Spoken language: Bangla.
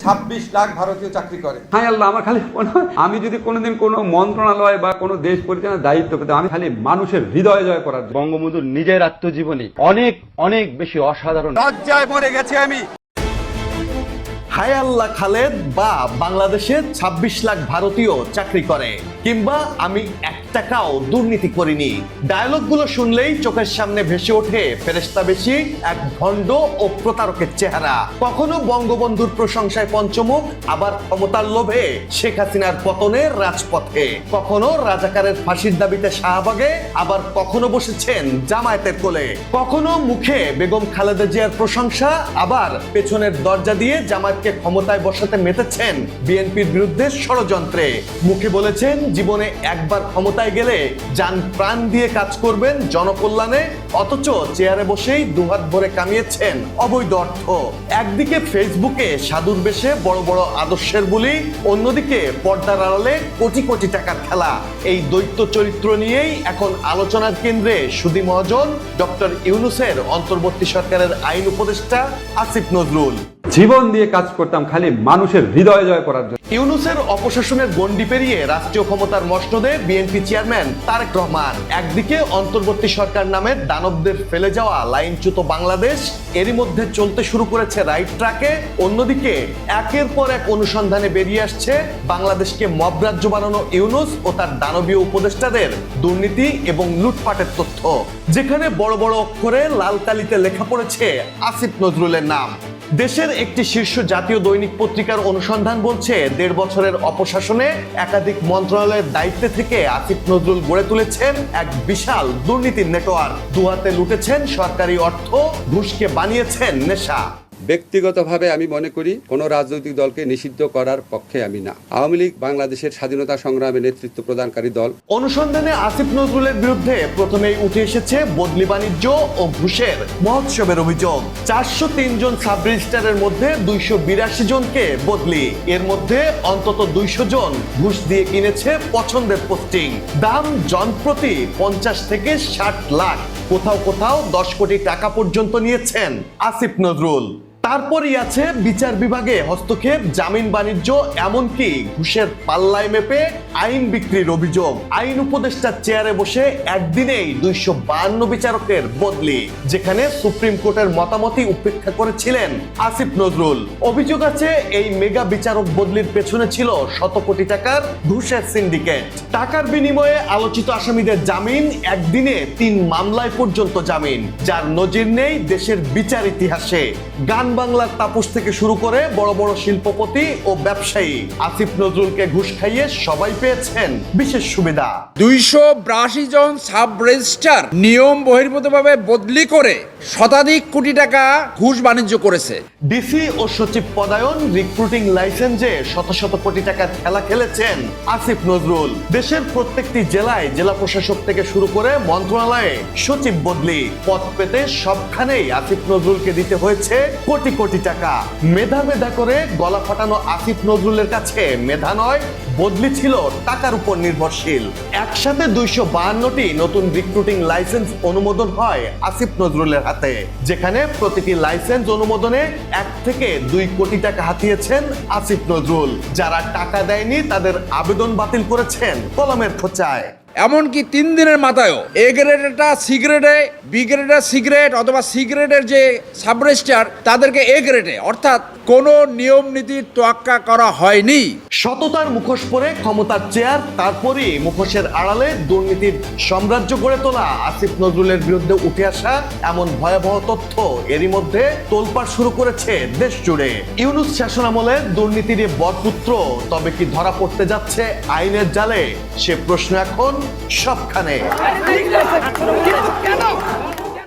26 লাখ ভারতীয় চাকরি করে। হায় আল্লাহ, আমার খালি মনে হয় আমি যদি কোনোদিন কোনো মন্ত্রণালয় বা কোনো দেশ পরিচালনার দায়িত্ব পেতাম, আমি খালি মানুষের হৃদয় জয় করার জন্য। বঙ্গবন্ধুর নিজের আত্মজীবনী অনেক অনেক বেশি অসাধারণ। লজ্জায় মরে গেছি আমি। হায় আল্লাহ খালেদ বা বাংলাদেশে 26 লাখ ভারতীয় চাকরি করে, কিংবা আমি 1 টাকাও দুর্নীতি করিনি। ডায়লগগুলো শুনলেই চোখের সামনে ভেসে ওঠে ফেরেশতা বেশি এক ভণ্ড ও প্রতারকের চেহারা। কখনো বঙ্গবন্ধুর প্রশংসায় পঞ্চমুখ, আবার ক্ষমতার লোভে শেখ হাসিনার পতনের রাজপথে। কখনো রাজাকারের ফাঁসির দাবিতে শাহবাগে, আবার কখনো বসেছেন জামায়াতের কোলে। কখনো মুখে বেগম খালেদা জিয়ার প্রশংসা, আবার পেছনের দরজা দিয়ে জামায়াতকে ক্ষমতায় বসাতে মেতেছেন বিএনপির বিরুদ্ধে ষড়যন্ত্রে। মুখে বলেছেন জীবনে একবার ক্ষমতায় গেলে জান প্রাণ দিয়ে কাজ করবেন জনকল্যাণে, অথচ চেয়ারে বসেই দুহাত ভরে কামিয়েছেন অবৈধ অর্থ। একদিকে ফেসবুকে সাধুর বেশে বড় বড় আদর্শের বুলি, অন্যদিকে পর্দার আড়ালে কোটি কোটি টাকার খেলা। এই দ্বৈত চরিত্র নিয়েই এখন আলোচনার কেন্দ্রে সুধী মহাজন, ডক্টর ইউনূসের অন্তর্বর্তী সরকারের আইন উপদেষ্টা আসিফ নজরুল। জীবন দিয়ে কাজ করতাম খালি মানুষের হৃদয় জয় করার জন্য। ইউনূসের অপশাসনের গণ্ডি পেরিয়ে রাষ্ট্রীয় ক্ষমতার মসনদে বিএনপি চেয়ারম্যান তারেক রহমান। একদিকে অন্তর্বর্তী সরকার নামে দানবদের ফেলে যাওয়া লাইনচ্যুত বাংলাদেশ এরই মধ্যে চলতে শুরু করেছে রাইট ট্র্যাকে, অন্যদিকে একের পর এক অনুসন্ধানে বেরিয়ে আসছে বাংলাদেশকে মব রাজ্য বানানো ইউনূস ও তার দানবীয় উপদেষ্টাদের দুর্নীতি এবং লুটপাটের তথ্য, যেখানে বড় বড় অক্ষরে লাল কালিতে লেখা পড়েছে আসিফ নজরুলের নাম। দেশের একটি শীর্ষ জাতীয় দৈনিক পত্রিকার অনুসন্ধান বলছে 1.5 বছরের অপশাসনে একাধিক মন্ত্রণালয়ের দায়িত্বে থেকে আসিফ নজরুল গড়ে তুলেছেন এক বিশাল দুর্নীতির নেটওয়ার্ক। দুহাতে লুটেছেন সরকারি অর্থ, ঘুষকে বানিয়েছেন নেশা। ব্যক্তিগতভাবে আমি মনে করি কোনো রাজনৈতিক দলকে নিষিদ্ধ করার পক্ষে আমি না। আওয়ামী লীগ বাংলাদেশের স্বাধীনতা সংগ্রামে নেতৃত্ব প্রদানকারী দল। অনুসন্ধানে আসিফ নজরুলের বিরুদ্ধে প্রথমেই উঠে এসেছে বদলি বাণিজ্য ও ঘুষের মহোৎসবের অভিযোগ। 403 জন সাব রেজিস্ট্রারের মধ্যে 282 জনকে বদলি, এর মধ্যে অন্তত 200 জন ঘুষ দিয়ে কিনেছে পছন্দের পোস্টিং। দাম জনপ্রতি 50 থেকে 60 লাখ, কোথাও কোথাও 10 কোটি টাকা পর্যন্ত নিয়েছেন আসিফ নজরুল। তারপরই আছে বিচার বিভাগে হস্তক্ষেপ, জামিন বাণিজ্য, এমনকি ঘুষের পাল্লায় মেপে আইন বিক্রির অভিযোগ। আইন উপদেষ্টার চেয়ারে বসে একদিনেই 252 বিচারকের বদলি, যেখানে সুপ্রিম কোর্টের মতামতই উপেক্ষা করেছিলেন আসিফ নজরুল। অভিযোগ আছে এই মেগা বিচারক বদলির পেছনে ছিল শত কোটি টাকার ঘুষের সিন্ডিকেট। টাকার বিনিময়ে আলোচিত আসামিদের জামিন, একদিনে 3 মামলায় পর্যন্ত জামিন, যার নজির নেই দেশের বিচার ইতিহাসে। গান বাংলার তাপস থেকে শুরু করে বড় বড় শিল্পপতি ও ব্যবসায়ী আসিফ নজরুলকে ঘুষ খাইয়ে সবাই পেয়েছেন বিশেষ সুবিধা। 282 জন সাব রেজিস্ট্রার নিয়ম বহির্ভূতভাবে বদলি করে শতাধিক কোটি টাকা ঘুষ বাণিজ্য করেছে। ডিসি ও সচিব পদায়ন, রিক্রুটিং লাইসেন্সে শত শত কোটি টাকার খেলা খেলেছেন আসিফ নজরুল। দেশের প্রত্যেকটি জেলায় জেলা প্রশাসক থেকে শুরু করে মন্ত্রণালয়ে সচিব বদলি, পদ পেতে সবখানেই আসিফ নজরুলকে দিতে হয়েছে কোটি কোটি টাকা। মেধা মেধা করে গলা ফাটানো আসিফ নজরুলের কাছে মেধা নয়, বদলি ছিল টাকার উপর নির্ভরশীল। একসাথে 252টি নতুন রিক্রুটিং লাইসেন্স অনুমোদন হয় আসিফ নজরুলের হাতে, যেখানে প্রতিটি লাইসেন্স অনুমোদনে 1 থেকে 2 কোটি টাকা হাতিয়েছেন আসিফ নজরুল। যারা টাকা দেয়নি তাদের আবেদন বাতিল করেছেন কলমের খোঁচায়। এমনকি 3 দিনের মাথায়ও এ গ্রেডেরটা সি গ্রেডে, বি গ্রেডের সি গ্রেড, অথবা সি গ্রেডের যে সাব রেজিস্ট্রার তাদেরকে এ গ্রেডে, অর্থাৎ কোনো নিয়ম নীতির তোয়াক্কা করা হয়নি। সততার মুখোশ পরে ক্ষমতার চেয়ার, তারপরই মুখোশের আড়ালে দুর্নীতির সাম্রাজ্য গড়ে তোলা আসিফ নজরুলের বিরুদ্ধে উঠে আসা এমন ভয়াবহ তথ্য এরই মধ্যে তোলপাড় শুরু করেছে দেশ জুড়ে। ইউনূস শাসনামলে দুর্নীতির বরপুত্র তবে কি ধরা পড়তে যাচ্ছে আইনের জালে? সে প্রশ্ন এখন সবখানে।